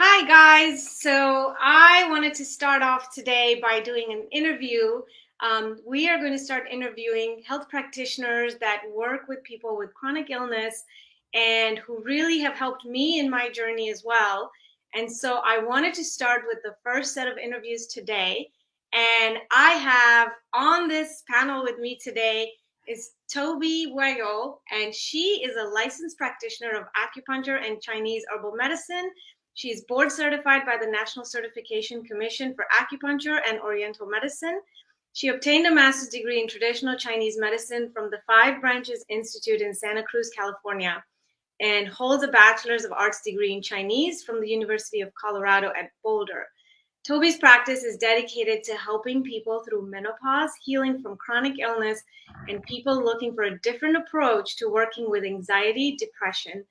Hi, guys. So I wanted to start off today by doing an interview. We are going to start interviewing health practitioners that work with people with chronic illness and who really have helped me in my journey as well. And so I wanted to start with the first set of interviews today. And I have on this panel with me today is Toby Wego, and she is a licensed practitioner of acupuncture and Chinese herbal medicine. She is board certified by the National Certification Commission for Acupuncture and Oriental Medicine. She obtained a master's degree in traditional Chinese medicine from the Five Branches Institute in Santa Cruz, California, and holds a bachelor's of arts degree in Chinese from the University of Colorado at Boulder. Toby's practice is dedicated to helping people through menopause, healing from chronic illness, and people looking for a different approach to working with anxiety, depression,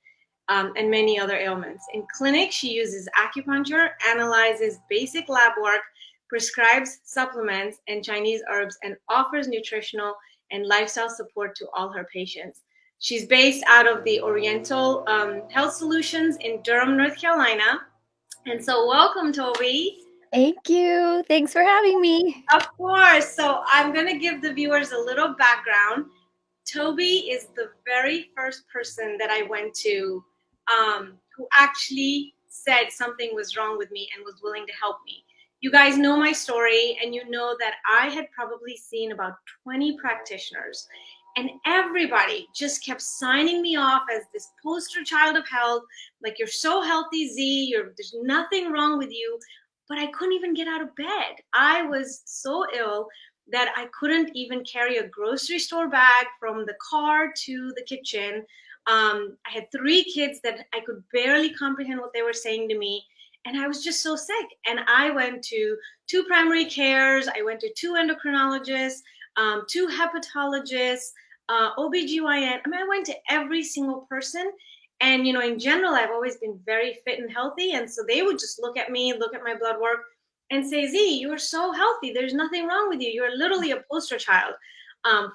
and many other ailments. In clinic, she uses acupuncture, analyzes basic lab work, prescribes supplements and Chinese herbs, and offers nutritional and lifestyle support to all her patients. She's based out of the Oriental Health Solutions in Durham, North Carolina. And so, welcome, Toby. Thank you. Thanks for having me. Of course. So, I'm going to give the viewers a little background. Toby is the very first person that I went to who actually said something was wrong with me and was willing to help me. You guys know my story, and you know that I had probably seen about 20 practitioners, and everybody just kept signing me off as this poster child of health. Like, you're so healthy, Z, there's nothing wrong with you. But I couldn't even get out of bed. I was so ill that I couldn't even carry a grocery store bag from the car to the kitchen. I had three kids that I could barely comprehend what they were saying to me. And I was just so sick. And I went to two primary cares, I went to two endocrinologists, two hepatologists, OBGYN. I mean, I went to every single person. And, in general, I've always been very fit and healthy. And so they would just look at me, look at my blood work, and say, Z, you are so healthy. There's nothing wrong with you. You're literally a poster child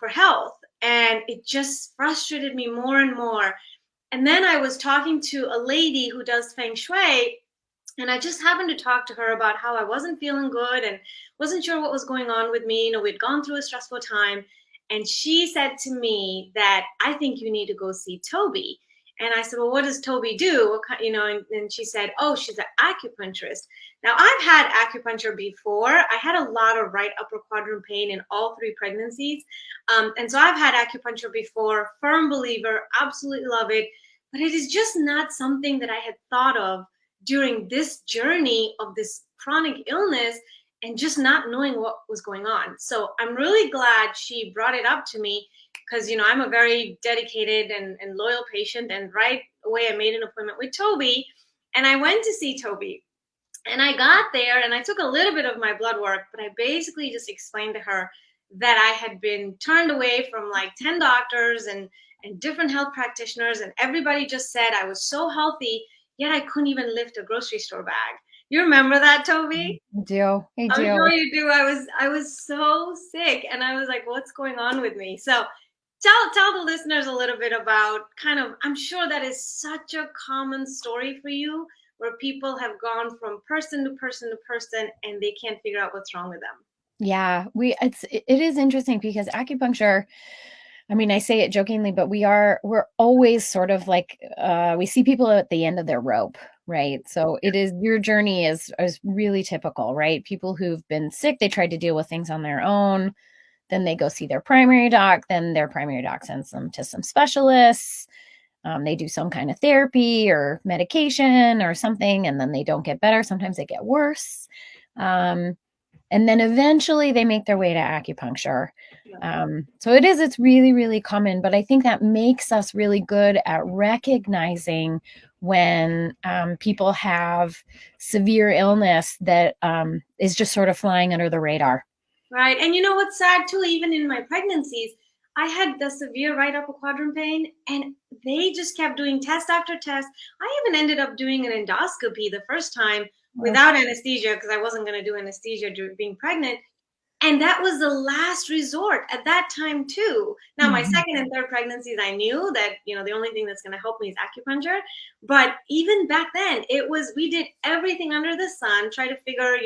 for health. And it just frustrated me more and more. And then I was talking to a lady who does feng shui, and I just happened to talk to her about how I wasn't feeling good and wasn't sure what was going on with me. We'd gone through a stressful time. And she said to me that I think you need to go see Toby. And I said, well, what does Toby do? And she said, oh, she's an acupuncturist. Now, I've had acupuncture before. I had a lot of right upper quadrant pain in all three pregnancies. And so I've had acupuncture before, firm believer, absolutely love it. But it is just not something that I had thought of during this journey of this chronic illness and just not knowing what was going on. So I'm really glad she brought it up to me because, I'm a very dedicated and loyal patient. And right away, I made an appointment with Toby, and I went to see Toby. And I got there and I took a little bit of my blood work, but I basically just explained to her that I had been turned away from like 10 doctors and different health practitioners, and everybody just said I was so healthy, yet I couldn't even lift a grocery store bag. You remember that, Toby? I do. I I'm sure do. you do. I was so sick, and I was like, what's going on with me? So tell the listeners a little bit about kind of, I'm sure that is such a common story for you, where people have gone from person to person to person and they can't figure out what's wrong with them. Yeah, it is interesting because acupuncture, I mean, I say it jokingly, but we're always sort of like we see people at the end of their rope, right? So it is your journey is really typical, right? People who've been sick, they tried to deal with things on their own, then they go see their primary doc, then their primary doc sends them to some specialists. They do some kind of therapy or medication or something, and then they don't get better. Sometimes they get worse. Um, and then eventually they make their way to acupuncture. So it's really, really common, but I think that makes us really good at recognizing when people have severe illness that is just sort of flying under the radar. Right. And you know what's sad too, even in my pregnancies, I had the severe right upper quadrant pain, and they just kept doing test after test. I even ended up doing an endoscopy the first time Oh, without anesthesia because I wasn't going to do anesthesia during being pregnant. And that was the last resort at that time too. Now my Mhm. second and third pregnancies, I knew that, the only thing that's going to help me is acupuncture. But even back then, we did everything under the sun, try to figure,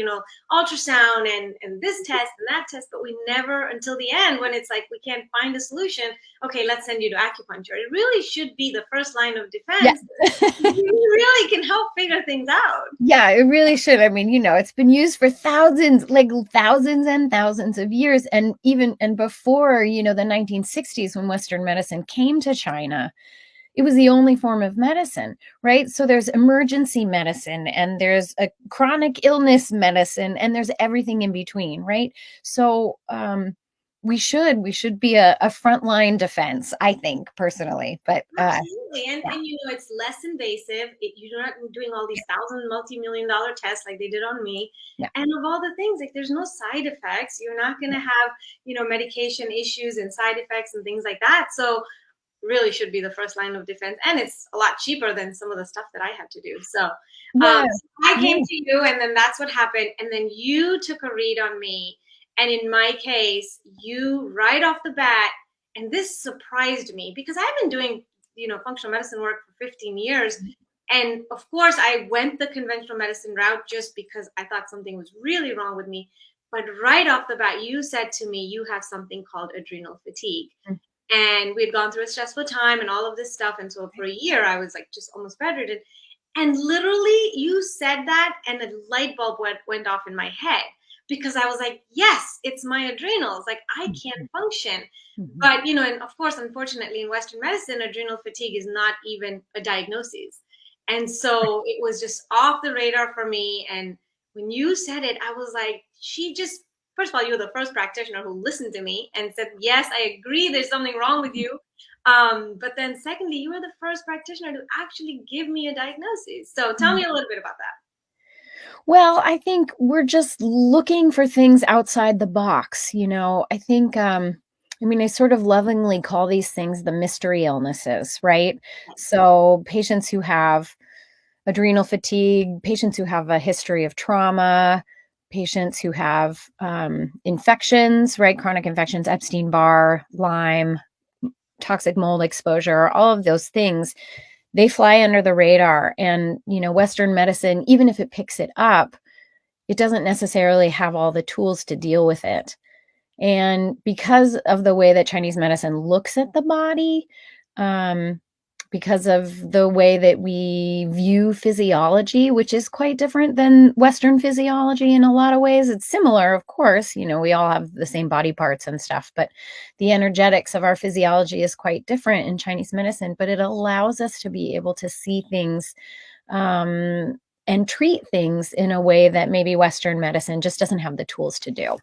ultrasound and this test and that test, but we never, until the end, when it's like we can't find a solution, okay, let's send you to acupuncture. It really should be the first line of Yeah. defense. You really can help figure things out. Yeah, it really should. I mean, it's been used for thousands, like thousands and thousands of years. And even and before, the 1960s, when Western medicine came to China, it was the only form of medicine, right? So there's emergency medicine and there's a chronic illness medicine and there's everything in between, right? So we should be a frontline defense, I think, personally. But Absolutely. And yeah. and it's less invasive. You're not doing all these thousand multi-million dollar tests like they did on me. Yeah. And of all the things, like there's no side effects. You're not gonna have, medication issues and side effects and things like that. So really should be the first line of defense. And it's a lot cheaper than some of the stuff that I had to do. So Yeah. I Yeah. came to you and then that's what happened. And then you took a read on me. And in my case, you right off the bat, and this surprised me because I've been doing functional medicine work for 15 years. And of course, I went the conventional medicine route just because I thought something was really wrong with me. But right off the bat, you said to me, you have something called adrenal fatigue. And we had gone through a stressful time and all of this stuff. And so for a year, I was like just almost bedridden. And literally, you said that, and a light bulb went off in my head because I was like, yes, it's my adrenals. Like, I can't function. Mhm. But, and of course, unfortunately, in Western medicine, adrenal fatigue is not even a diagnosis. And so it was just off the radar for me. And when you said it, I was like, first of all, you were the first practitioner who listened to me and said, yes, I agree, there's something wrong with you. But then secondly, you were the first practitioner to actually give me a diagnosis. So tell me a little bit about that. Well, I think we're just looking for things outside the box. I think, I sort of lovingly call these things the mystery illnesses, right? So patients who have adrenal fatigue, patients who have a history of trauma, patients who have infections, right? Chronic infections, Epstein-Barr, Lyme, toxic mold exposure, all of those things, they fly under the radar. And, Western medicine, even if it picks it up, it doesn't necessarily have all the tools to deal with it. And because of the way that Chinese medicine looks at the body, um, because of the way that we view physiology, which is quite different than Western physiology in a lot of ways. It's similar, of course, we all have the same body parts and stuff, but the energetics of our physiology is quite different in Chinese medicine, but it allows us to be able to see things and treat things in a way that maybe Western medicine just doesn't have the tools to do.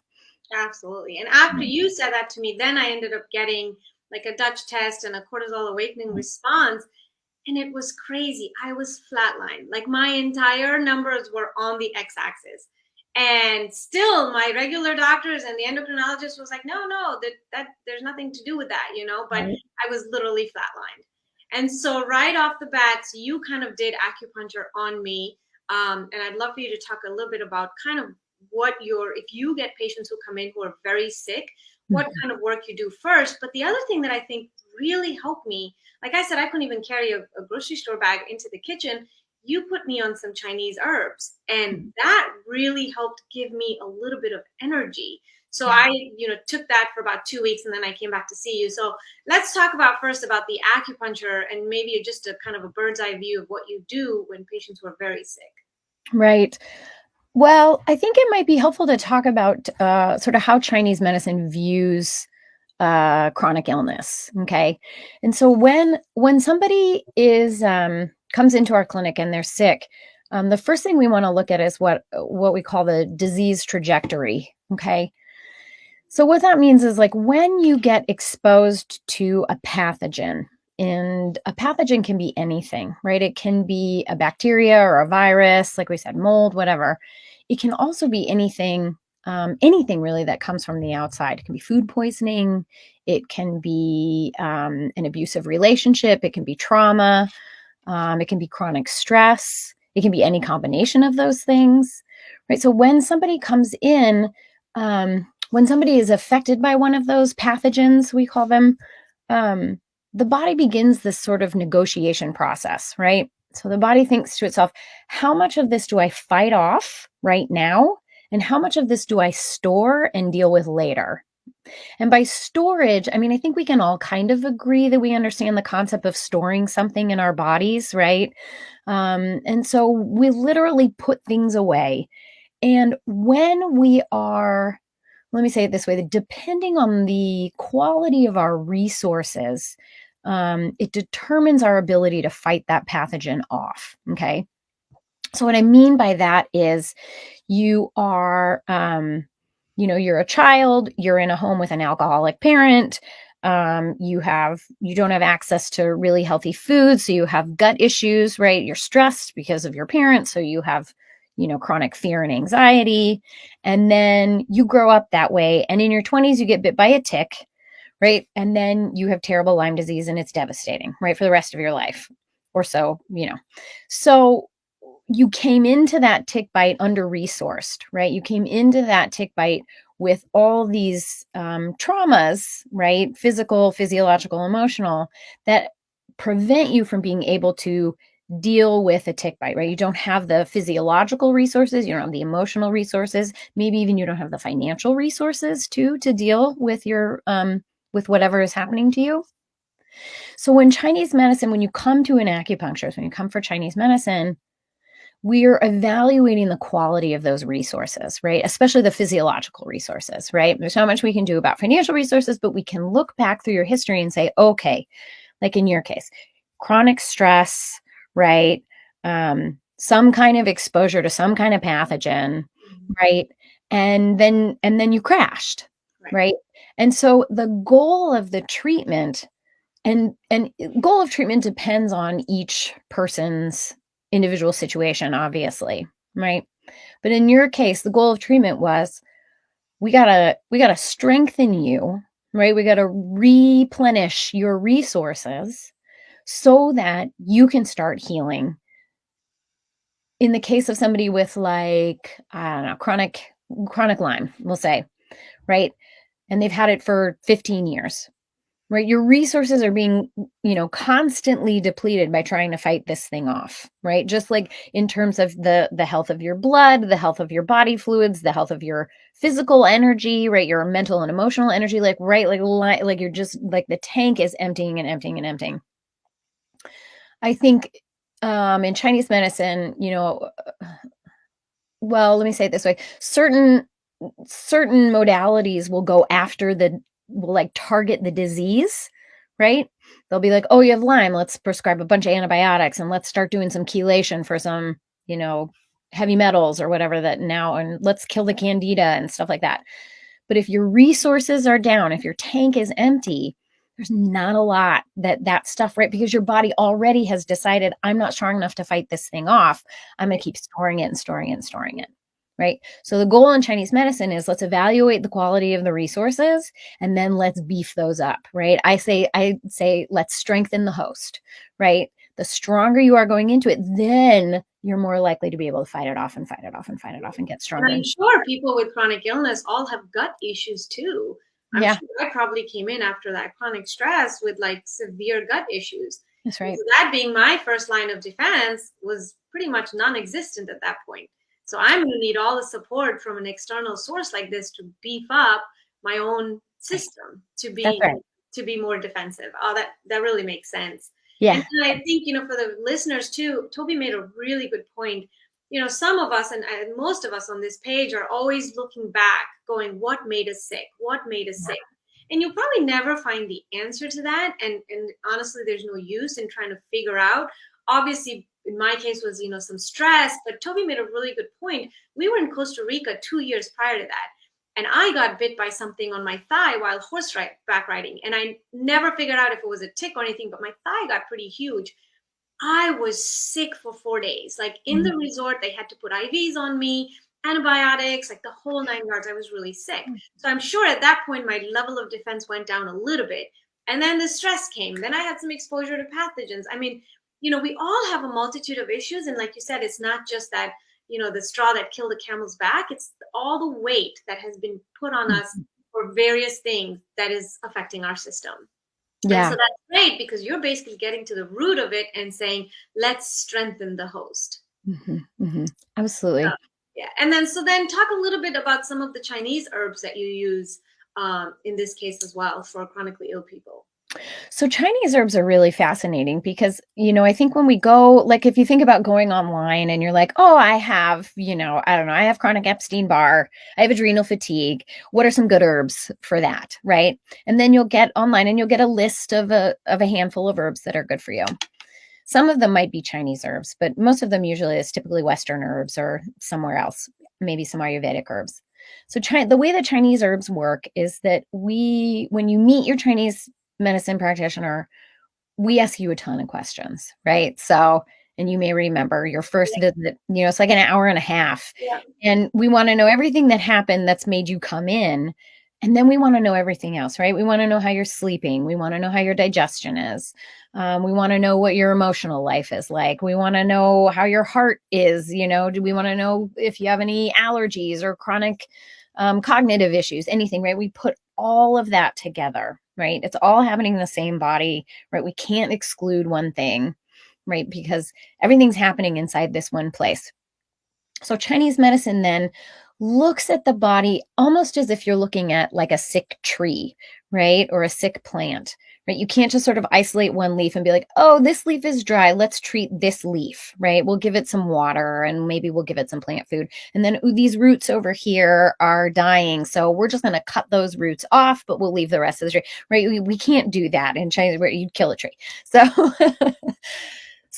Absolutely. And after you said that to me, then I ended up getting like a Dutch test and a cortisol awakening response. And it was crazy. I was flatlined. Like my entire numbers were on the x-axis. And still my regular doctors and the endocrinologist was like, no, that there's nothing to do with that, but Right. I was literally flatlined. And so right off the bat, you kind of did acupuncture on me. And I'd love for you to talk a little bit about kind of if you get patients who come in who are very sick, what kind of work you do first. But the other thing that I think really helped me, like I said, I couldn't even carry a grocery store bag into the kitchen. You put me on some Chinese herbs, and that really helped give me a little bit of energy. So I, took that for about 2 weeks, and then I came back to see you. So let's talk about first about the acupuncture and maybe just a kind of a bird's eye view of what you do when patients who are very sick. Right. Well, I think it might be helpful to talk about sort of how Chinese medicine views chronic illness. Okay, and so when somebody is comes into our clinic and they're sick, the first thing we want to look at is what we call the disease trajectory. Okay, so what that means is like when you get exposed to a pathogen. And a pathogen can be anything, right? It can be a bacteria or a virus, like we said, mold, whatever. It can also be anything, anything really that comes from the outside. It can be food poisoning. It can be an abusive relationship. It can be trauma. It can be chronic stress. It can be any combination of those things, right? So when somebody comes in, when somebody is affected by one of those pathogens, we call them, um, the body begins this sort of negotiation process, right? So the body thinks to itself, how much of this do I fight off right now? And how much of this do I store and deal with later? And by storage, I mean, I think we can all kind of agree that we understand the concept of storing something in our bodies, right? And so we literally put things away. And when we are, let me say it this way, that depending on the quality of our resources, it determines our ability to fight that pathogen off. Okay. So, what I mean by that is you are, you're a child, you're in a home with an alcoholic parent, you don't have access to really healthy food, so you have gut issues, right? You're stressed because of your parents, so you have, chronic fear and anxiety. And then you grow up that way. And in your 20s, you get bit by a tick, right? And then you have terrible Lyme disease and it's devastating, right? For the rest of your life or so. So you came into that tick bite under resourced, right? You came into that tick bite with all these traumas, right? Physical, physiological, emotional, that prevent you from being able to deal with a tick bite, right? You don't have the physiological resources, you don't have the emotional resources, maybe even you don't have the financial resources to deal with your with whatever is happening to you. So when Chinese medicine, when you come to an acupuncturist, when you come for Chinese medicine, we're evaluating the quality of those resources, right? Especially the physiological resources, right? There's not much we can do about financial resources, but we can look back through your history and say, okay, like in your case, chronic stress, right? Some kind of exposure to some kind of pathogen, right? And then you crashed, right? And so the goal of the treatment and goal of treatment depends on each person's individual situation, obviously, right? But in your case, the goal of treatment was we gotta strengthen you, right? We gotta replenish your resources so that you can start healing. In the case of somebody with like, I don't know, chronic Lyme, we'll say, right? And they've had it for 15 years, right? Your resources are being, constantly depleted by trying to fight this thing off, right? Just like in terms of the health of your blood, the health of your body fluids, the health of your physical energy, right? Your mental and emotional energy, like right, like you're just like the tank is emptying and emptying and emptying. I think in Chinese medicine, well, let me say it this way: certain modalities will go after will like target the disease, right? They'll be like, oh, you have Lyme, let's prescribe a bunch of antibiotics and let's start doing some chelation for some, heavy metals or whatever that now, and let's kill the candida and stuff like that. But if your resources are down, if your tank is empty, there's not a lot that stuff, right? Because your body already has decided, I'm not strong enough to fight this thing off. I'm going to keep storing it and storing it and storing it. Right. So the goal in Chinese medicine is let's evaluate the quality of the resources and then let's beef those up. Right. I say let's strengthen the host. Right. The stronger you are going into it, then you're more likely to be able to fight it off and fight it off and fight it off and get stronger. And I'm sure people with chronic illness all have gut issues too. I'm sure I probably came in after that chronic stress with like severe gut issues. That's right. So that being my first line of defense was pretty much non-existent at that point. So I'm going to need all the support from an external source like this to beef up my own system to be more defensive. Oh, that really makes sense. Yeah. And I think, for the listeners too, Toby made a really good point. Some of us and most of us on this page are always looking back, going, what made us sick? What made us sick? And you'll probably never find the answer to that. And honestly, there's no use in trying to figure out. Obviously, in my case was, some stress, but Toby made a really good point. We were in Costa Rica 2 years prior to that. And I got bit by something on my thigh while horseback riding. And I never figured out if it was a tick or anything, but my thigh got pretty huge. I was sick for 4 days. Like in the resort, they had to put IVs on me, antibiotics, like the whole 9 yards. I was really sick. So I'm sure at that point, my level of defense went down a little bit. And then the stress came. Then I had some exposure to pathogens. I mean, we all have a multitude of issues. And like you said, it's not just that, the straw that killed the camel's back. It's all the weight that has been put on us Mhm. for various things that is affecting our system. And so Yeah. that's great because you're basically getting to the root of it and saying, let's strengthen the host. Absolutely. Yeah. And then, so then talk a little bit about some of the Chinese herbs that you use in this case as well for chronically ill people. So Chinese herbs are really fascinating because, I think when we go, like if you think about going online and you're like, oh, I have, I don't know, I have chronic Epstein-Barr, I have adrenal fatigue. What are some good herbs for that? Right. And then you'll get online and you'll get a list of a handful of herbs that are good for you. Some of them might be Chinese herbs, but most of them usually is typically Western herbs or somewhere else, maybe some Ayurvedic herbs. So the way that Chinese herbs work is that when you meet your Chinese medicine practitioner, we ask you a ton of questions, right? So, and you may remember your first visit, it's like an hour and a half. Yeah. And we want to know everything that happened that's made you come in. And then we want to know everything else, right? We want to know how you're sleeping. We want to know how your digestion is. We want to know what your emotional life is like. We want to know how your heart is. Do we want to know if you have any allergies or chronic cognitive issues, anything, right? We put all of that together, right? It's all happening in the same body, right? We can't exclude one thing, right? Because everything's happening inside this one place. So Chinese medicine then looks at the body almost as if you're looking at like a sick tree, right? Or a sick plant, right? You can't just sort of isolate one leaf and be like, oh, this leaf is dry. Let's treat this leaf, right? We'll give it some water and maybe we'll give it some plant food. And then ooh, these roots over here are dying. So we're just going to cut those roots off, but we'll leave the rest of the tree, right? We can't do that in Chinese where you'd kill a tree. So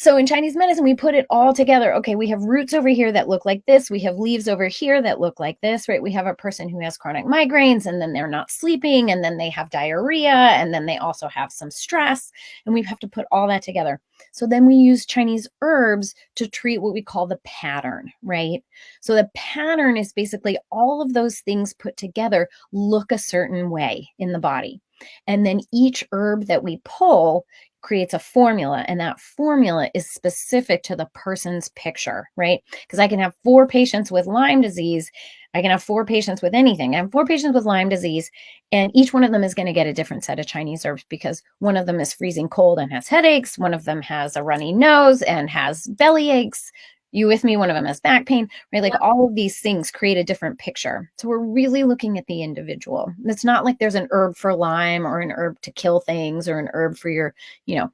So in Chinese medicine, we put it all together. Okay, we have roots over here that look like this. We have leaves over here that look like this, right? We have a person who has chronic migraines and then they're not sleeping and then they have diarrhea and then they also have some stress. And we have to put all that together. So then we use Chinese herbs to treat what we call the pattern, right? So the pattern is basically all of those things put together look a certain way in the body. And then each herb that we pull creates a formula, and that formula is specific to the person's picture, right? Because I can have 4 patients with Lyme disease. I can have 4 patients with anything. I have 4 patients with Lyme disease, and each one of them is going to get a different set of Chinese herbs because one of them is freezing cold and has headaches. One of them has a runny nose and has belly aches. You with me? One of them has back pain, right? Like all of these things create a different picture. So we're really looking at the individual. It's not like there's an herb for Lyme or an herb to kill things or an herb for your,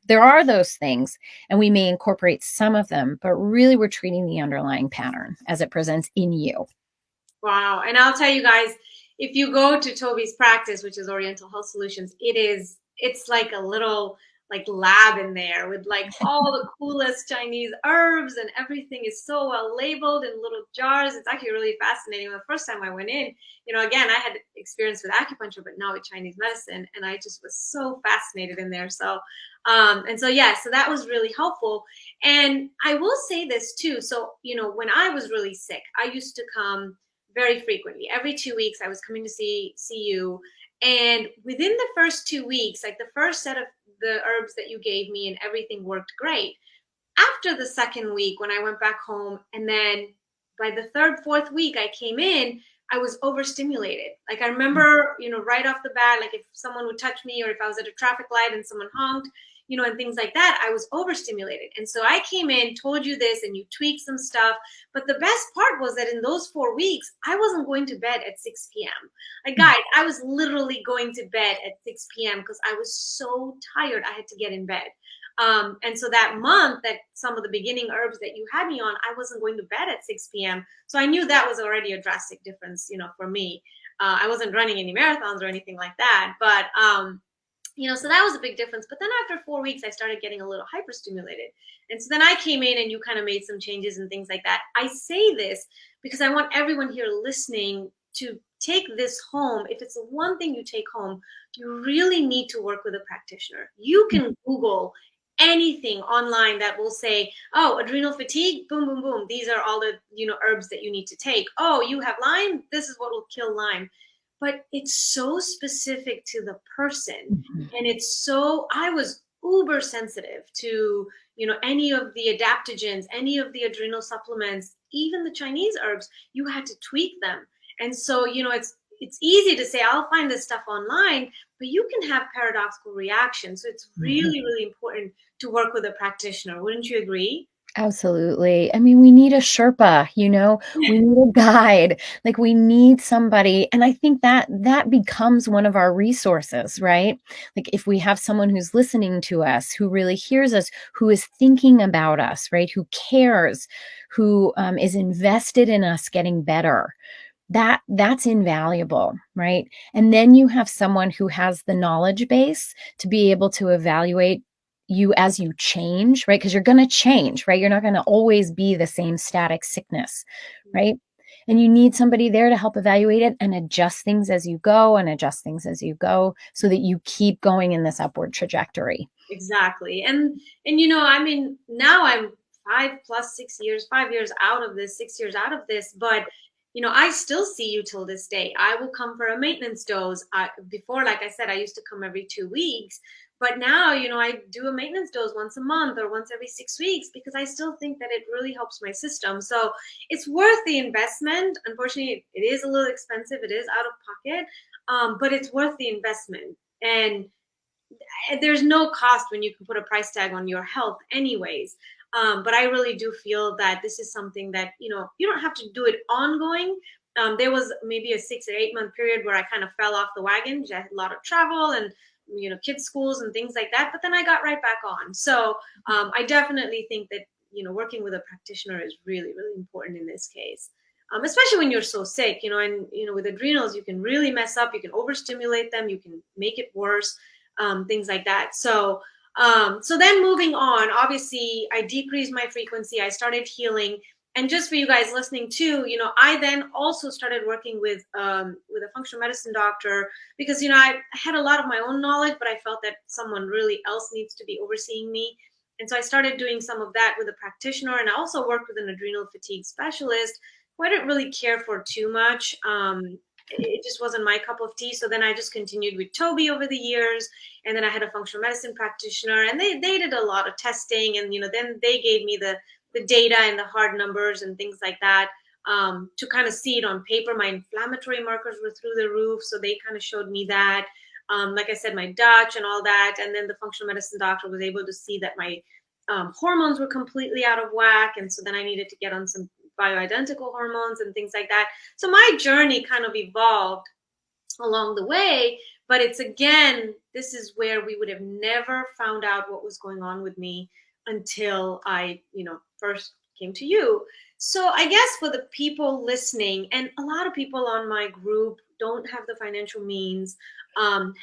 there are those things and we may incorporate some of them, but really we're treating the underlying pattern as it presents in you. Wow. And I'll tell you guys, if you go to Toby's practice, which is Oriental Health Solutions, it's like a little like lab in there with like all the coolest Chinese herbs, and everything is so well labeled in little jars. It's actually really fascinating. The first time I went in, again, I had experience with acupuncture, but not with Chinese medicine. And I just was so fascinated in there. So, yeah, so that was really helpful. And I will say this too. So, when I was really sick, I used to come very frequently. Every 2 weeks, I was coming to see you. And within the first 2 weeks, like the first set of the herbs that you gave me and everything worked great. After the second week, when I went back home, and then by the third, fourth week, I came in, I was overstimulated. Like I remember, right off the bat, like if someone would touch me or if I was at a traffic light and someone honked, and things like that, I was overstimulated. And so I came in, told you this, and you tweaked some stuff. But the best part was that in those 4 weeks, I wasn't going to bed at 6 p.m. Like, guys, I was literally going to bed at 6 p.m. because I was so tired. I had to get in bed. And so that month, that some of the beginning herbs that you had me on, I wasn't going to bed at 6 p.m. So I knew that was already a drastic difference, for me. I wasn't running any marathons or anything like that. But, so that was a big difference. But then after 4 weeks, I started getting a little hyperstimulated. And so then I came in and you kind of made some changes and things like that. I say this because I want everyone here listening to take this home. If it's the one thing you take home, you really need to work with a practitioner. You can Google anything online that will say, oh, adrenal fatigue, boom, boom, boom. These are all the, herbs that you need to take. Oh, you have Lyme. This is what will kill Lyme. But it's so specific to the person. And I was uber sensitive to, any of the adaptogens, any of the adrenal supplements, even the Chinese herbs, you had to tweak them. And so, it's easy to say, I'll find this stuff online, but you can have paradoxical reactions. So it's Mhm. really, really important to work with a practitioner. Wouldn't you agree? Absolutely. I mean, we need a Sherpa, we need a guide. Like we need somebody, and I think that that becomes one of our resources, right? Like if we have someone who's listening to us, who really hears us, who is thinking about us, right? Who cares, who is invested in us getting better. That's invaluable, right? And then you have someone who has the knowledge base to be able to evaluate you as you change, right? Because you're going to change, right? You're not going to always be the same static sickness, right? And you need somebody there to help evaluate it and adjust things as you go and adjust things as you go so that you keep going in this upward trajectory. Exactly. And I mean, now I'm 5 plus 6 years, 5 years out of this, 6 years out of this, but I still see you till this day. I will come for a maintenance dose. Before, like I said, I used to come every 2 weeks, but now, I do a maintenance dose once a month or once every 6 weeks because I still think that it really helps my system. So it's worth the investment. Unfortunately, it is a little expensive. It is out of pocket, but it's worth the investment. And there's no cost when you can put a price tag on your health anyways. But I really do feel that this is something that you don't have to do it ongoing. There was maybe a 6 or 8 month period where I kind of fell off the wagon because I had a lot of travel and kids schools and things like that, but then I got right back on. So I definitely think that working with a practitioner is really, really important in this case. Especially when you're so sick, and with adrenals, you can really mess up. You can overstimulate them. You can make it worse, things like that. So then moving on, obviously I decreased my frequency. I started healing. And just for you guys listening too, I then also started working with a functional medicine doctor because I had a lot of my own knowledge, but I felt that someone really else needs to be overseeing me. And so I started doing some of that with a practitioner, and I also worked with an adrenal fatigue specialist who I didn't really care for too much. It just wasn't my cup of tea. So then I just continued with Toby over the years, and then I had a functional medicine practitioner, and they did a lot of testing, and then they gave me the data and the hard numbers and things like that, to kind of see it on paper. My inflammatory markers were through the roof, so they kind of showed me that. Like I said, my Dutch and all that, and then the functional medicine doctor was able to see that my hormones were completely out of whack, and so then I needed to get on some bioidentical hormones and things like that. So my journey kind of evolved along the way, but it's, again, this is where we would have never found out what was going on with me until I first came to you. So I guess for the people listening, and a lot of people on my group don't have the financial means,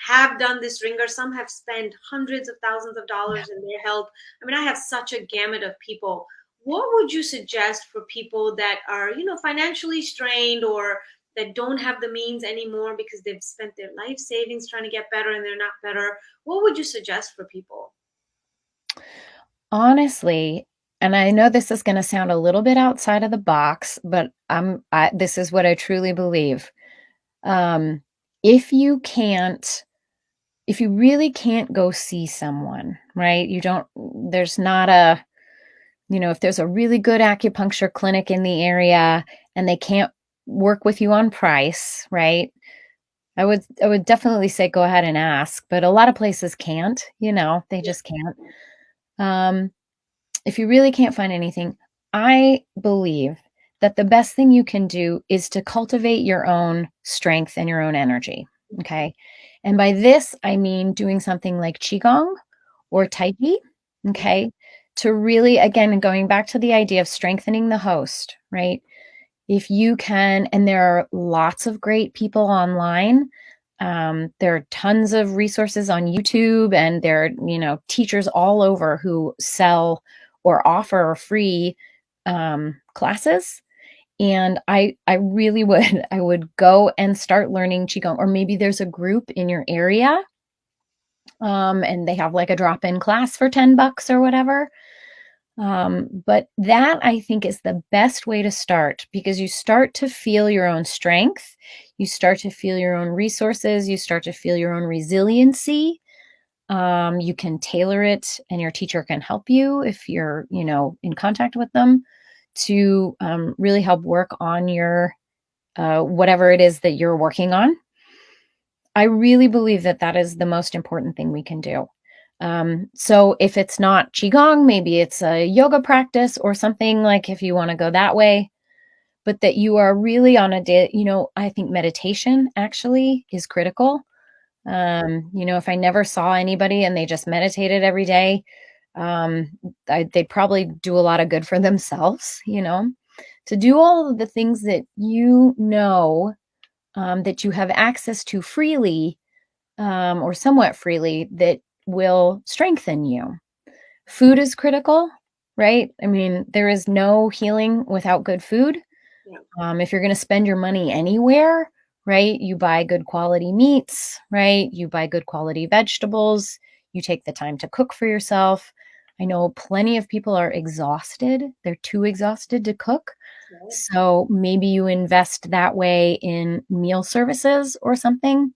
have done this ringer. Some have spent hundreds of thousands of Yeah. dollars in their health. I mean, I have such a gamut of people. What would you suggest for people that are financially strained, or that don't have the means anymore because they've spent their life savings trying to get better and they're not better? What would you suggest for people? Honestly, and I know this is going to sound a little bit outside of the box, but this is what I truly believe. Um, if you can't, if you really can't go see someone, right? You don't, there's not a, if there's a really good acupuncture clinic in the area and they can't work with you on price, right? I would definitely say go ahead and ask, but a lot of places can't, they Yeah. just can't. Um, if you really can't find anything, I believe that the best thing you can do is to cultivate your own strength and your own energy. Okay. Okay. And by this, I mean doing something like Qigong or Tai Chi. Okay. To really, again, going back to the idea of strengthening the host, right? If you can, and there are lots of great people online. There are tons of resources on YouTube, and there are, teachers all over who sell or offer free classes. And I really would I would go and start learning qigong, or maybe there's a group in your area, and they have like a drop-in class for $10 or whatever. But that I think is the best way to start, because you start to feel your own strength, you start to feel your own resources, you start to feel your own resiliency. You can tailor it, and your teacher can help you if you're, in contact with them to really help work on your whatever it is that you're working on. I really believe that that is the most important thing we can do. So if it's not Qigong, maybe it's a yoga practice or something, like if you want to go that way, but that you are really on a day, I think meditation actually is critical. If I never saw anybody and they just meditated every day, um, they'd probably do a lot of good for themselves, to do all of the things that that you have access to freely, or somewhat freely, that will strengthen you. Food is critical, right? I mean, there is no healing without good food. Yeah. If you're going to spend your money anywhere, right, you buy good quality meats, right? You buy good quality vegetables. You take the time to cook for yourself. I know plenty of people are exhausted. They're too exhausted to cook. Right. So maybe you invest that way in meal services or something.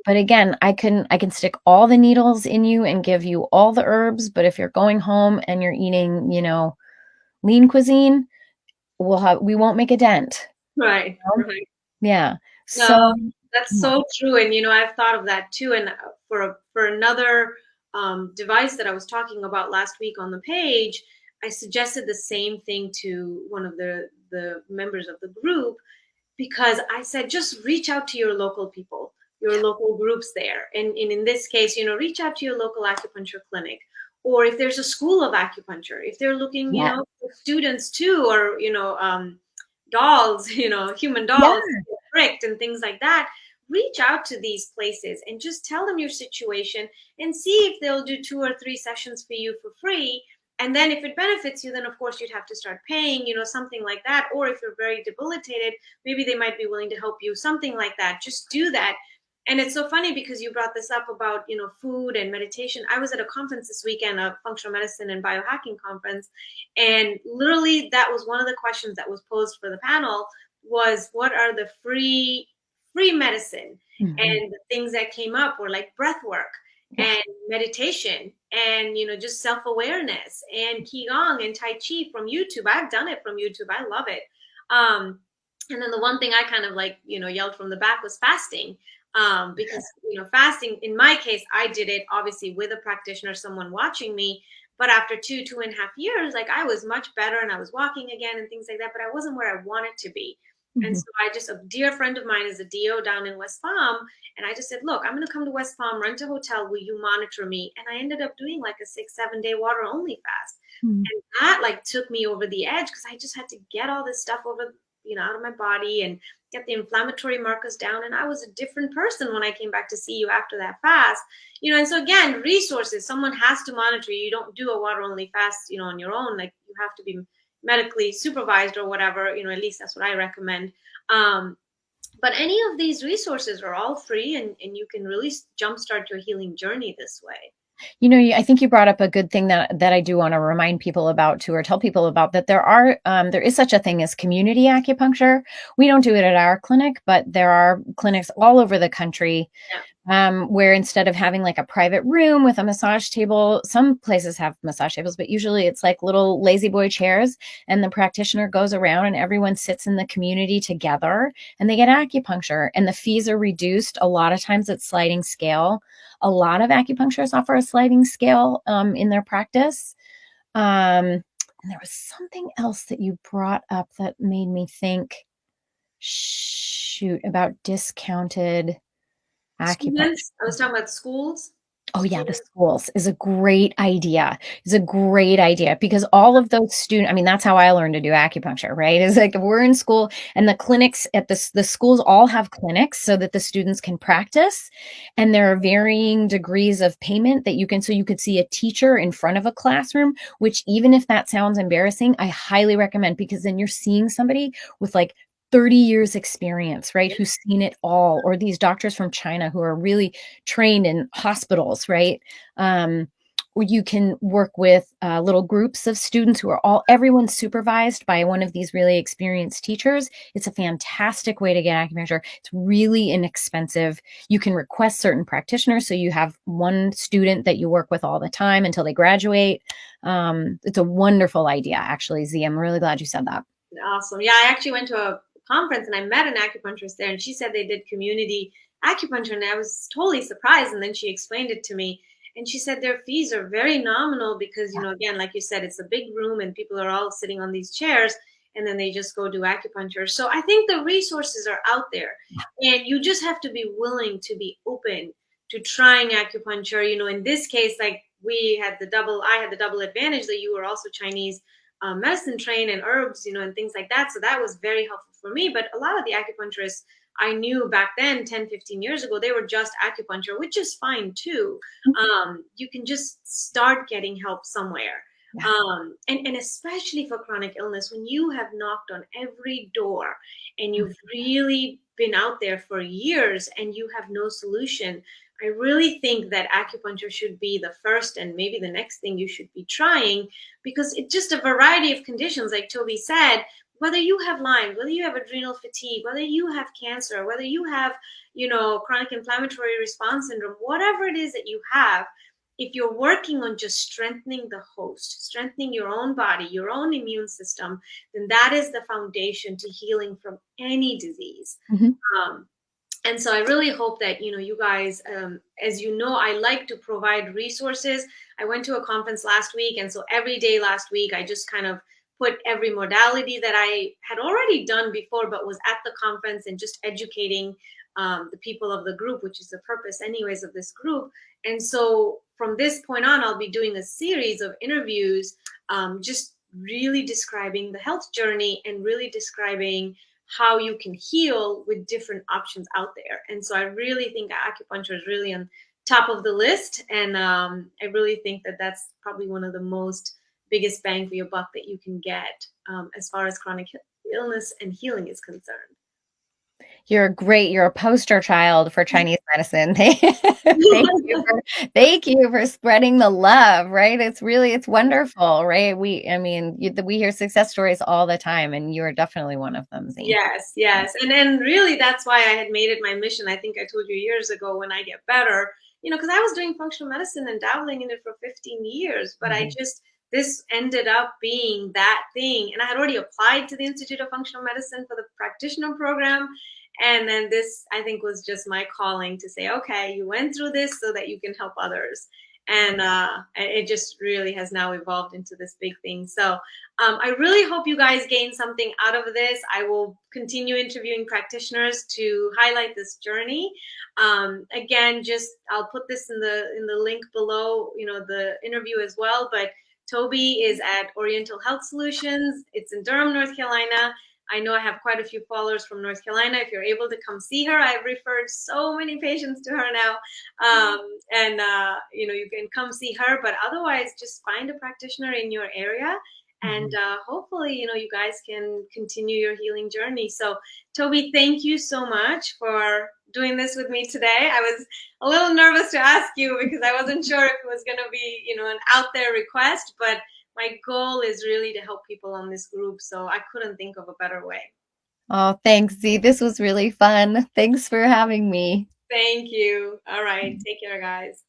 But again, I can stick all the needles in you and give you all the herbs, but if you're going home and you're eating, lean cuisine, we won't make a dent. Right. You know? Right. Yeah. So No, that's yeah. so true. And I've thought of that too. And for another device that I was talking about last week on the page, I suggested the same thing to one of the members of the group, because I said, just reach out to your local people, your local groups there. And in this case, reach out to your local acupuncture clinic. Or if there's a school of acupuncture, if they're looking, Yeah. for students too, or, dolls, human Yeah. dolls, pricked and things like that, reach out to these places and just tell them your situation and see if they'll do 2 or 3 sessions for you for free. And then if it benefits you, then of course you'd have to start paying, something like that. Or if you're very debilitated, maybe they might be willing to help you, something like that. Just do that. And it's so funny because you brought this up about, food and meditation. I was at a conference this weekend, a functional medicine and biohacking conference. And literally that was one of the questions that was posed for the panel, was what are the free medicine. Mhm. And the things that came up were like breath work Yeah. and meditation and just self-awareness and qigong and tai chi from YouTube. I've done it from YouTube. I love it. And then the one thing I kind of like yelled from the back was fasting, because fasting, in my case, I did it obviously with a practitioner, someone watching me. But after 2.5 years, like, I was much better and I was walking again and things like that, but I wasn't where I wanted to be. And Mhm. so a dear friend of mine is a DO down in West Palm. And I just said, look, I'm going to come to West Palm, rent a hotel. Will you monitor me? And I ended up doing like a 6, 7 day water only fast. Mhm. And that like took me over the edge, because I just had to get all this stuff over, out of my body and get the inflammatory markers down. And I was a different person when I came back to see you after that fast. And so again, resources, someone has to monitor you. You don't do a water only fast, on your own. Like, you have to be medically supervised or whatever, at least that's what I recommend. But any of these resources are all free, and you can really jumpstart your healing journey this way. I think you brought up a good thing that I do want to remind people about too, or tell people about, that there is such a thing as community acupuncture. We don't do it at our clinic, but there are clinics all over the country, where instead of having like a private room with a massage table, some places have massage tables, but usually it's like little lazy boy chairs, and the practitioner goes around and everyone sits in the community together and they get acupuncture, and the fees are reduced. A lot of times it's sliding scale. A lot of acupuncturists offer a sliding scale in their practice. And there was something else that you brought up that made me think, shoot, about discounted acupuncture. Students, I was talking about schools. Oh yeah, the schools is a great idea. It's a great idea, because all of those students, I mean, that's how I learned to do acupuncture, right? It's like we're in school and the clinics at the schools all have clinics so that the students can practice. And there are varying degrees of payment that so you could see a teacher in front of a classroom, which, even if that sounds embarrassing, I highly recommend, because then you're seeing somebody with like 30 years experience, right? Who's seen it all, or these doctors from China who are really trained in hospitals, right? or you can work with little groups of students who are everyone's supervised by one of these really experienced teachers. It's a fantastic way to get acupuncture. It's really inexpensive. You can request certain practitioners, so you have one student that you work with all the time until they graduate. It's a wonderful idea, actually, Z. I'm really glad you said that. Awesome. Yeah, I actually went to a conference and I met an acupuncturist there, and she said they did community acupuncture, and I was totally surprised. And then she explained it to me, and she said their fees are very nominal because, again, like you said, it's a big room and people are all sitting on these chairs, and then they just go do acupuncture. So I think the resources are out there, and you just have to be willing to be open to trying acupuncture. In this case, like I had the double advantage that you were also Chinese medicine trained and herbs, and things like that. So that was very helpful for me. But a lot of the acupuncturists I knew back then, 10, 15 years ago, they were just acupuncture, which is fine too. You can just start getting help somewhere. Yeah. And especially for chronic illness, when you have knocked on every door and you've really been out there for years and you have no solution, I really think that acupuncture should be the first and maybe the next thing you should be trying, because it's just a variety of conditions, like Toby said, whether you have Lyme, whether you have adrenal fatigue, whether you have cancer, whether you have, chronic inflammatory response syndrome, whatever it is that you have, if you're working on just strengthening the host, strengthening your own body, your own immune system, then that is the foundation to healing from any disease. Mm-hmm. And so I really hope that, you guys, as you know, I like to provide resources. I went to a conference last week, and so every day last week, I just kind of put every modality that I had already done before, but was at the conference, and just educating the people of the group, which is the purpose anyways of this group. And so from this point on, I'll be doing a series of interviews, just really describing the health journey and really describing how you can heal with different options out there. And so I really think acupuncture is really on top of the list. And I really think that that's probably one of the most biggest bang for your buck that you can get as far as chronic illness and healing is concerned. You're a poster child for Chinese medicine. Thank you for spreading the love, right? It's wonderful, right? We hear success stories all the time, and you're definitely one of them, Zane. Yes. And really that's why I had made it my mission. I think I told you years ago, when I get better, because I was doing functional medicine and dabbling in it for 15 years, but this ended up being that thing. And I had already applied to the Institute of Functional Medicine for the practitioner program. And then this, I think, was just my calling to say, okay, you went through this so that you can help others. And it just really has now evolved into this big thing. So I really hope you guys gain something out of this. I will continue interviewing practitioners to highlight this journey. Again, I'll put this in the link below, the interview as well. But Toby is at Oriental Health Solutions. It's in Durham, North Carolina. I know I have quite a few followers from North Carolina. If you're able to come see her, I've referred so many patients to her now. You can come see her, but otherwise just find a practitioner in your area. And hopefully, you guys can continue your healing journey. So Toby, thank you so much for doing this with me today. I was a little nervous to ask you because I wasn't sure if it was going to be, an out there request, but my goal is really to help people on this group. So I couldn't think of a better way. Oh, thanks, Z. This was really fun. Thanks for having me. Thank you. All right. Take care, guys.